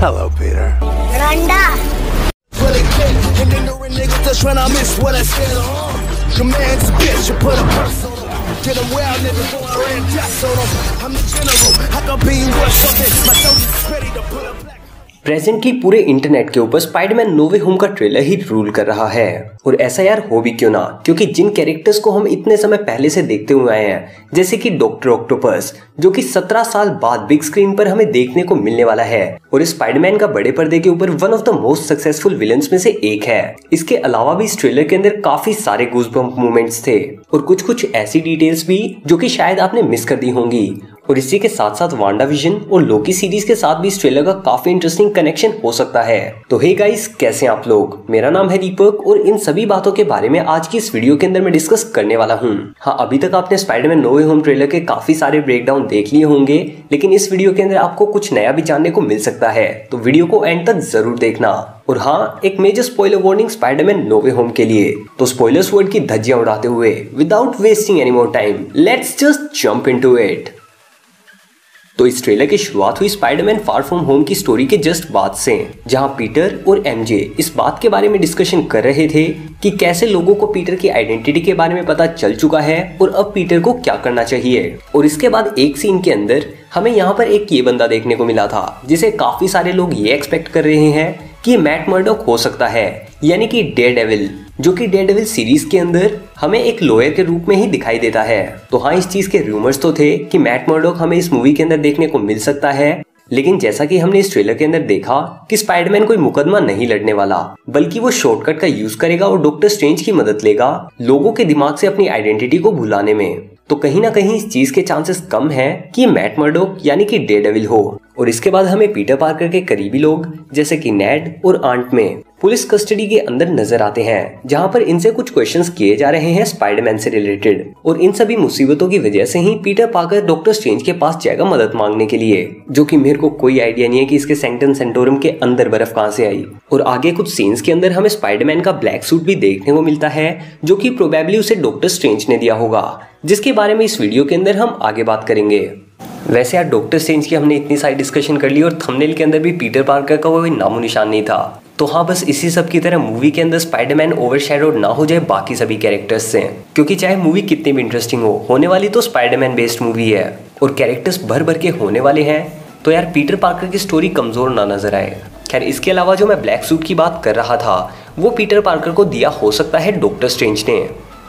Hello, Peter. Randa. Commands a bitch, you put a purse on him. Get him well, nigga, before I ran tests on him. I'm the general, I can be worth something. My soldiers is ready to put a black. Presently पूरे internet के ऊपर Spiderman no way home का trailer ही rule कर रहा है। और ऐसा यार हो भी क्यों ना, क्योंकि जिन कैरेक्टर्स को हम इतने समय पहले से देखते हुए आए हैं, जैसे कि डॉक्टर ऑक्टोपस, जो कि 17 साल बाद बिग स्क्रीन पर हमें देखने को मिलने वाला है और स्पाइडरमैन का बड़े पर्दे के ऊपर one of the most successful villains में से एक है। इसके अलावा भी इस ट्रेलर के अंदर काफी सारे गूज़बम्प मोमेंट्स थे और कुछ ऐसी डिटेल्स भी जो कि शायद आपने मिस कर दी होंगी। और इसी के साथ साथ वांडाविजन और लोकी सीरीज के साथ भी इस ट्रेलर का काफी इंटरेस्टिंग कनेक्शन हो सकता है। तो हे गाइस, कैसे हैं आप लोग? मेरा नाम है दीपक और इन सभी बातों के बारे में आज की इस वीडियो के अंदर मैं डिस्कस करने वाला हूँ। हाँ, अभी तक आपने Spiderman no way home trailer के काफी सारे ब्रेकडाउन देख लिए होंगे, लेकिन इस वीडियो के अंदर आपको कुछ नया भी जानने को मिल सकता है, तो वीडियो को एंड तक जरूर देखना। और हाँ, एक major spoiler warning Spiderman no way home के लिए। तो स्पॉयलर्स वर्ड की धज्जियां उड़ाते हुए without wasting any more time, let's just jump into it. तो इस ट्रेलर की शुरुआत हुई स्पाइडरमैन फार फ्रॉम होम की स्टोरी के जस्ट बाद से, जहां पीटर और एमजे इस बात के बारे में डिस्कशन कर रहे थे कि कैसे लोगों को पीटर की आइडेंटिटी के बारे में पता चल चुका है और अब पीटर को क्या करना चाहिए। और इसके बाद एक सीन के अंदर हमें यहाँ पर एक ये बंदा देखने को मिला था, जिसे काफी सारे लोग ये एक्सपेक्ट कर रहे हैं कि मैट मर्डॉक हो सकता है, यानी कि डेयरडेविल, जो कि डेयरडेविल सीरीज के अंदर हमें एक लॉयर के रूप में ही दिखाई देता है। तो हाँ, इस चीज के रूमर्स तो थे कि मैट मर्डॉक हमें इस मूवी के अंदर देखने को मिल सकता है, लेकिन जैसा कि हमने इस ट्रेलर के अंदर देखा कि स्पाइडरमैन कोई मुकदमा नहीं लड़ने वाला, बल्कि वो शॉर्टकट का यूज करेगा और डॉक्टर स्ट्रेंज की मदद लेगा लोगों के दिमाग से अपनी आइडेंटिटी को भुलाने में। तो कहीं ना कहीं इस चीज के चांसेस कम है कि मैट मर्डॉक यानी कि डेयरडेविल हो। और इसके बाद हमें पीटर पार्कर के करीबी लोग जैसे कि नेड और आंट में पुलिस कस्टडी के अंदर नजर आते हैं, जहां पर इनसे कुछ क्वेश्चंस किए जा रहे हैं स्पाइडरमैन से रिलेटेड। और इन सभी मुसीबतों की वजह से ही पीटर पार्कर डॉक्टर स्ट्रेंज के पास जाएगा मदद मांगने के लिए, जो कि मेरे को कोई आइडिया नहीं है कि इसके सैंक्टम सेंटोरम के अंदर बर्फ कहां से आई। और आगे कुछ सीन्स के अंदर हमें स्पाइडरमैन का ब्लैक सूट भी देखने को मिलता है, जो कि प्रोबेबली उसे डॉक्टर स्ट्रेंज ने दिया होगा, जिसके बारे में इस वीडियो के अंदर हम आगे बात करेंगे। वैसे यार, डॉक्टर स्ट्रेंज की हमने इतनी सारी डिस्कशन कर ली और थंबनेल के अंदर भी पीटर पार्कर का कोई नामो निशान नहीं था। तो हाँ, बस इसी सब की तरह मूवी के अंदर स्पाइडरमैन ओवरशैडोड ना हो जाए बाकी सभी कैरेक्टर्स से, क्योंकि चाहे मूवी कितनी भी इंटरेस्टिंग हो, होने वाली तो स्पाइडरमैन बेस्ड मूवी है और कैरेक्टर्स भर भर के होने वाले हैं, तो यार पीटर पार्कर की स्टोरी कमजोर ना नजर आए। खैर, इसके अलावा जो मैं ब्लैक सूट की बात कर रहा था, वो पीटर पार्कर को दिया हो सकता है डॉक्टर स्ट्रेंज ने,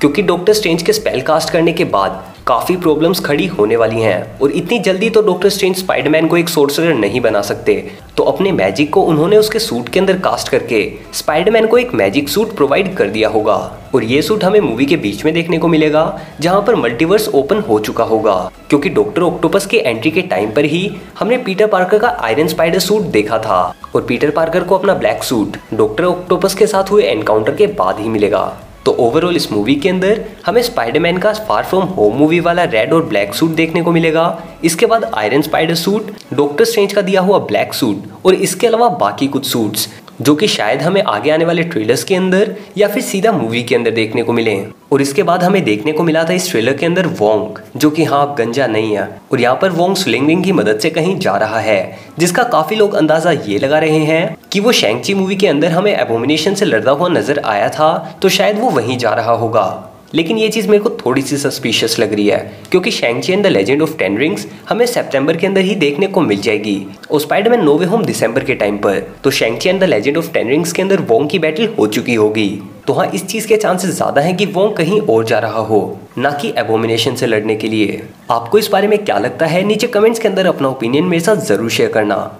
क्योंकि डॉक्टर स्ट्रेंज के स्पेल कास्ट करने के बाद काफी प्रॉब्लम्स खड़ी होने वाली हैं और इतनी जल्दी तो डॉक्टर स्ट्रेंज स्पाइडरमैन को एक सोर्सरर नहीं बना सकते। तो अपने मैजिक को उन्होंने उसके सूट के अंदर कास्ट करके स्पाइडरमैन को एक मैजिक सूट प्रोवाइड कर दिया होगा। और ये सूट हमें मूवी के बीच में देखने को मिलेगा, जहां पर मल्टीवर्स ओपन हो चुका होगा, क्योंकि डॉक्टर ऑक्टोपस के एंट्री के टाइम पर ही हमने पीटर पार्कर का आयरन स्पाइडर सूट देखा था और पीटर पार्कर को अपना ब्लैक सूट डॉक्टर ऑक्टोपस के साथ हुए एनकाउंटर के बाद ही मिलेगा। तो ओवरऑल इस मूवी के अंदर हमें स्पाइडरमैन का फार फ्रॉम होम मूवी वाला रेड और ब्लैक सूट देखने को मिलेगा, इसके बाद iron spider suit, doctor strange का दिया हुआ ब्लैक सूट और इसके अलावा बाकी कुछ सूट्स, जो कि शायद हमें आगे आने वाले ट्रेलर्स के अंदर या फिर सीधा मूवी के अंदर देखने को मिले। और इसके बाद हमें देखने को मिला था इस ट्रेलर के अंदर वोंग, जो कि हाँ गंजा नहीं है, और यहाँ पर वोंग स्लिंग की मदद से कहीं जा रहा है, जिसका काफी लोग अंदाजा ये लगा रहे हैं कि वो शैंग-ची मूवी के अंदर हमें एबोमिनेशन से लड़ता हुआ नजर आया था, तो शायद वो वहीं जा रहा होगा। लेकिन ये चीज़ मेरे को थोड़ी सी सस्पिशियस लग रही है, क्योंकि शैंग-ची and the legend of ten rings हमें सितंबर के अंदर ही देखने को मिल जाएगी और स्पाइडरमैन नो वे होम दिसंबर के टाइम पर। तो शैंग-ची and the legend of ten rings के अंदर वोंग की बैटल हो चुकी होगी। तो हाँ, इस चीज़ के चांसेस ज़्यादा हैं कि वोंग कहीं और जा रहा हो, ना कि एबोमिनेशन से लड़ने के लिए। आपको इस बारे में क्या लगता है? नीचे कमेंट्स के अंदर अपना ओपिनियन मेरे साथ ज़रूर शेयर करना।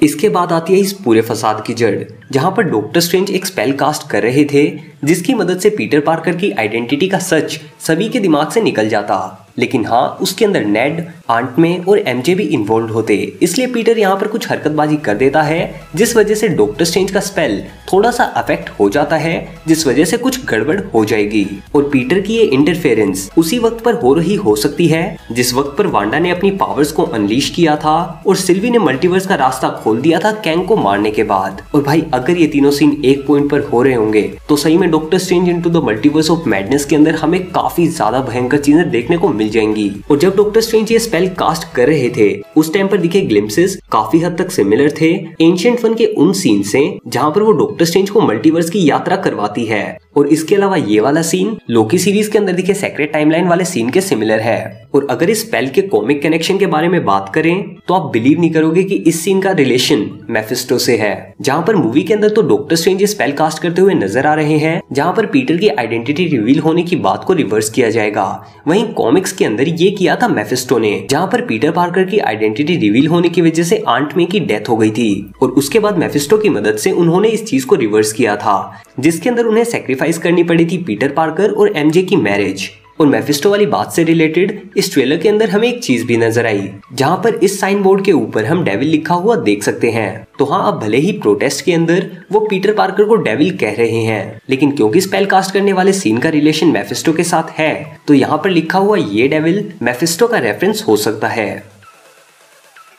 इसके बाद आती है इस पूरे फसाद की जड़, जहां पर डॉक्टर स्ट्रेंज एक स्पेल कास्ट कर रहे थे, जिसकी मदद से पीटर पार्कर की आइडेंटिटी का सच सभी के दिमाग से निकल जाता। लेकिन हाँ, उसके अंदर नेड, आंट में और एमजे भी इन्वॉल्व होते, इसलिए पीटर यहाँ पर कुछ हरकतबाजी कर देता है, जिस वजह से डॉक्टर स्ट्रेंज का स्पेल थोड़ा सा अफेक्ट हो जाता है, जिस वजह से कुछ गड़बड़ हो जाएगी। और पीटर की ये इंटरफेरेंस उसी वक्त पर हो रही हो सकती है जिस वक्त पर वांडा ने अपनी पावर्स को अनलीश किया था और सिल्वी ने मल्टीवर्स का रास्ता खोल दिया था कैंग को मारने के बाद। और भाई, अगर ये तीनों सीन एक पॉइंट पर हो रहे होंगे तो सही में में doctor strange into the multiverse of madness के अंदर हमें काफी ज्यादा भयंकर चीजें देखने को मिल जाएंगी। और जब डॉक्टर स्ट्रेंज ये स्पेल कास्ट कर रहे थे उस टाइम पर दिखे ग्लिम्पसेस काफी हद तक सिमिलर थे एंशिएंट वन के उन सीन से जहां पर वो डॉक्टर स्ट्रेंज को मल्टीवर्स की यात्रा करवाती है। और इसके अलावा ये वाला सीन लोकी सीरीज के अंदर दिखे सेक्रेट टाइमलाइन वाले सीन के सिमिलर है। और अगर इस स्पेल के कॉमिक कनेक्शन के बारे में बात करें तो आप बिलीव नहीं करोगे कि इस सीन का रिलेशन मेफिस्टो से है। जहां पर मूवी के अंदर तो डॉक्टर स्ट्रेंज स्पेल कास्ट करते हुए नजर आ रहे हैं, जहां पर पीटर की आइडेंटिटी रिवील होने की बात को रिवर्स किया जाएगा। वहीं कॉमिक्स के अंदर ये किया था मेफिस्टो ने, जहां पर पीटर पार्कर की आइडेंटिटी रिवील होने की वजह से आंट मे की डेथ हो गई थी और उसके बाद मेफिस्टो की मदद से उन्होंने इस चीज को रिवर्स किया था, जिसके अंदर उन्हें सेक्रीफाइस करनी पड़ी थी पीटर पार्कर और एमजे की मैरिज। और मेफिस्टो वाली बात से रिलेटेड इस ट्रेलर के अंदर हमें एक चीज भी नजर आई, जहां पर इस साइन बोर्ड के ऊपर हम डेविल लिखा हुआ देख सकते हैं। तो हाँ, अब भले ही प्रोटेस्ट के अंदर वो पीटर पार्कर को डेविल कह रहे हैं, लेकिन क्योंकि स्पेल कास्ट करने वाले सीन का रिलेशन मेफिस्टो के साथ है तो यहाँ पर लिखा हुआ ये डेविल मेफिस्टो का रेफरेंस हो सकता है।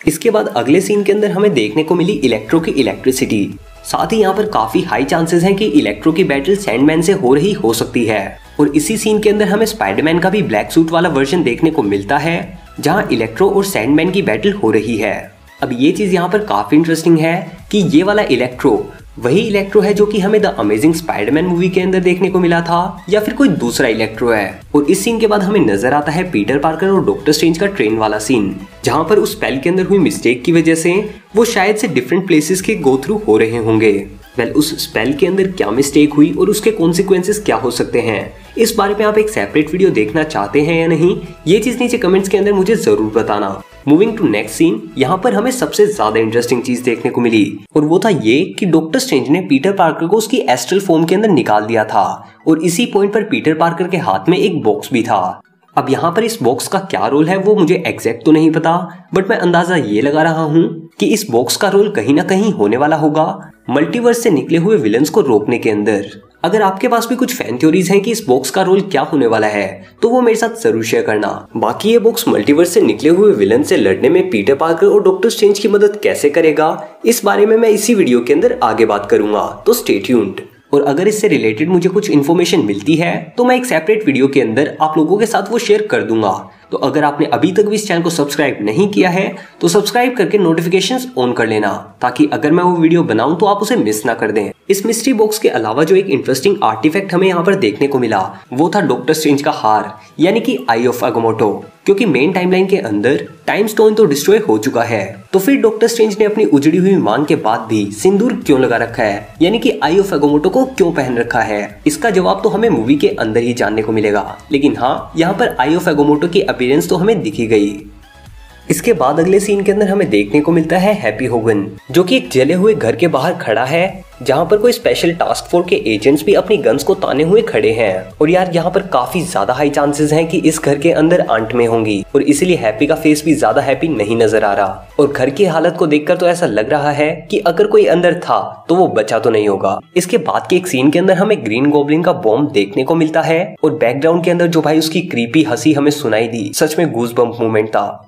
इसके बाद अगले सीन के अंदर हमें देखने को मिली इलेक्ट्रो की इलेक्ट्रिसिटी। साथ ही यहाँ पर काफी हाई चांसेस हैं कि इलेक्ट्रो की बैटल सैंडमैन से हो रही हो सकती है। और इसी सीन के अंदर हमें स्पाइडरमैन का भी ब्लैक सूट वाला वर्जन देखने को मिलता है, जहां इलेक्ट्रो और सैंडमैन की बैटल हो रही है। अब ये चीज यहाँ पर काफी इंटरेस्टिंग है कि ये वाला इलेक्ट्रो वही इलेक्ट्रो है जो कि हमें द अमेजिंग स्पाइडरमैन मूवी के अंदर देखने को मिला था, या फिर कोई दूसरा इलेक्ट्रो है। और इस सीन के बाद हमें नजर आता है पीटर पार्कर और डॉक्टर स्ट्रेंज का ट्रेन वाला सीन, जहां पर उस स्पेल के अंदर हुई मिस्टेक की वजह से वो शायद से डिफरेंट प्लेसेस के गो थ्रू हो रहे होंगे। वेल, उस स्पेल के अंदर क्या मिस्टेक हुई और उसके कॉन्सिक्वेंसेस क्या हो सकते हैं, इस बारे में आप एक सेपरेट वीडियो देखना चाहते हैं या नहीं, ये चीज नीचे कमेंट्स के अंदर मुझे जरूर बताना। मूविंग टू नेक्स्ट सीन, यहाँ पर हमें सबसे ज्यादा इंटरेस्टिंग चीज देखने को मिली और वो था ये कि डॉक्टर स्ट्रेंज ने पीटर पार्कर को उसकी एस्ट्रल फॉर्म के अंदर निकाल दिया था और इसी पॉइंट पर पीटर पार्कर के हाथ में एक बॉक्स भी था। अब यहाँ पर इस बॉक्स का क्या रोल है वो मुझे एग्जैक्ट तो नहीं पता, बट मैं अंदाजा ये लगा रहा हूँ कि इस बॉक्स का रोल कहीं ना कहीं होने वाला होगा मल्टीवर्स से निकले हुए विलन्स को रोकने के अंदर। अगर आपके पास भी कुछ फैन थ्योरीज हैं कि इस बॉक्स का रोल क्या होने वाला है तो वो मेरे साथ जरूर शेयर करना। बाकी ये बॉक्स मल्टीवर्स से निकले हुए विलन से लड़ने में पीटर पार्कर और डॉक्टर स्ट्रेंज की मदद कैसे करेगा, इस बारे में मैं इसी वीडियो के अंदर आगे बात करूंगा, तो स्टे ट्यून्ड। और अगर इससे रिलेटेड मुझे कुछ इन्फॉर्मेशन मिलती है तो मैं एक सेपरेट वीडियो के अंदर आप लोगों के साथ वो शेयर कर दूंगा। तो अगर आपने अभी तक भी इस चैनल को सब्सक्राइब नहीं किया है तो सब्सक्राइब करके नोटिफिकेशंस ऑन कर लेना, ताकि अगर मैं वो वीडियो बनाऊं तो आप उसे मिस ना कर दें। इस मिस्ट्री बॉक्स के अलावा जो एक इंटरेस्टिंग आर्टिफैक्ट हमें यहाँ पर देखने को मिला वो था डॉक्टर स्ट्रेंज का हार, यानी कि आई ऑफ अगामोटो। क्योंकि मेन टाइमलाइन के अंदर टाइम स्टोन तो डिस्ट्रॉय हो चुका है, तो फिर डॉक्टर स्ट्रेंज ने अपनी उजड़ी हुई मांग के बाद भी सिंदूर क्यों लगा रखा है, यानी कि आई ऑफ अगामोटो को क्यों पहन रखा है, इसका जवाब तो हमें मूवी के अंदर ही जानने को मिलेगा। लेकिन हाँ, यहाँ पर आई ऑफ अगामोटो की अपीयरेंस तो हमें दिखी गई। इसके बाद अगले सीन के अंदर हमें देखने को मिलता है हैप्पी होगन, जो कि एक जले हुए घर के बाहर खड़ा है, जहां पर कोई स्पेशल टास्क फोर्स के एजेंट्स भी अपनी गन्स को ताने हुए खड़े हैं। और यार, यहाँ पर काफी ज्यादा हाई चांसेस हैं कि इस घर के अंदर आंट में होंगी और इसीलिए हैप्पी का फेस भी ज्यादा हैप्पी नहीं नजर आ रहा। और घर की हालत को देखकर तो ऐसा लग रहा है कि अगर कोई अंदर था तो वो बचा तो नहीं होगा। इसके बाद के एक सीन के अंदर हमें ग्रीन गॉब्लिन का बॉम्ब देखने को मिलता है और बैकग्राउंड के अंदर जो भाई उसकी क्रीपी हंसी हमें सुनाई दी, सच में गूज बम्प मूवमेंट था।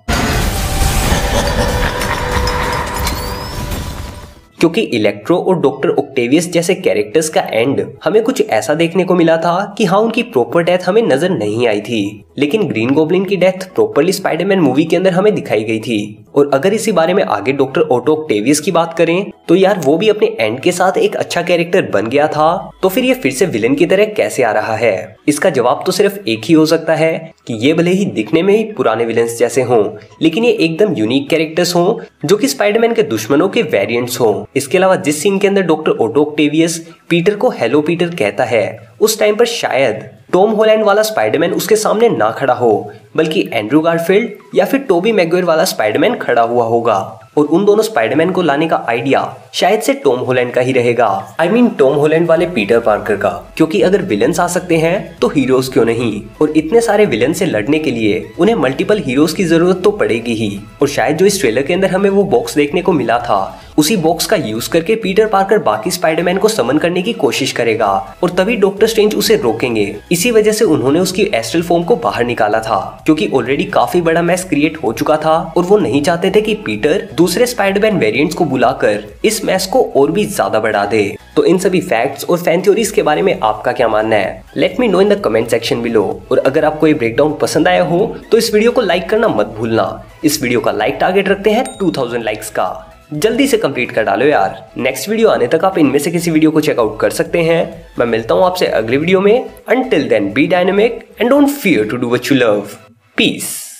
क्योंकि इलेक्ट्रो और डॉक्टर ऑक्टेवियस जैसे कैरेक्टर्स का एंड हमें कुछ ऐसा देखने को मिला था कि हाँ, उनकी प्रॉपर डेथ हमें नजर नहीं आई थी, लेकिन ग्रीन गॉब्लिन की डेथ प्रॉपरली स्पाइडरमैन मूवी के अंदर हमें दिखाई गई थी। और अगर इसी बारे में आगे डॉक्टर ऑटो ऑक्टेवियस की बात करें तो यार, वो भी अपने एंड के साथ एक अच्छा कैरेक्टर बन गया था, तो फिर ये फिर से विलन की तरह कैसे आ रहा है? इसका जवाब तो सिर्फ एक ही हो सकता है कि ये भले ही दिखने में ही पुराने विलन्स जैसे हों, लेकिन ये एकदम यूनिक कैरेक्टर्स हों जो कि स्पाइडरमैन के दुश्मनों के वेरिएंट्स हों। इसके अलावा जिस सीन के अंदर डॉक्टर ऑटो ऑक्टेवियस पीटर को हेलो पीटर कहता है, उस टाइम पर शायद टॉम हॉलैंड वाला स्पाइडरमैन उसके सामने ना खड़ा हो, बल्कि एंड्रू गारफील्ड या फिर टोबी मैगवायर वाला स्पाइडरमैन खड़ा हुआ होगा। और उन दोनों स्पाइडरमैन को लाने का आइडिया शायद से टॉम हॉलैंड का ही रहेगा। आई मीन टॉम हॉलैंड वाले पीटर पार्कर का, क्योंकि अगर विलन्स आ सकते हैं तो हीरोज क्यों नहीं? और इतने सारे विलन से लड़ने के लिए उन्हें मल्टीपल हीरोज की जरूरत तो पड़ेगी ही। और शायद जो इस ट्रेलर के अंदर हमें वो बॉक्स देखने को मिला था उसी बॉक्स का यूज करके पीटर पार्कर बाकी स्पाइडरमैन को समन करने की कोशिश करेगा और तभी डॉक्टर स्ट्रेंज उसे रोकेंगे। इसी वजह से उन्होंने उसकी एस्ट्रल फॉर्म को बाहर निकाला था, क्योंकि ऑलरेडी काफी बड़ा मैस क्रिएट हो चुका था और वो नहीं चाहते थे कि पीटर दूसरे स्पाइडरमैन वेरिएंट्स को बुलाकर इस मैस को और भी ज्यादा बढ़ा दे। तो इन सभी फैक्ट्स और फैन थ्योरीज के बारे में आपका क्या मानना है? Let me know in the comment section below. और अगर आपको ये ब्रेकडाउन पसंद आया हो तो इस वीडियो को लाइक करना मत भूलना। इस वीडियो का लाइक टारगेट रखते हैं 2000 लाइक्स का, जल्दी से कंप्लीट कर डालो यार। नेक्स्ट वीडियो आने तक आप इनमें से किसी वीडियो को चेकआउट कर सकते हैं। मैं मिलता हूँ आपसे अगले वीडियो में। Until then be dynamic and don't fear to do what you love. Piece.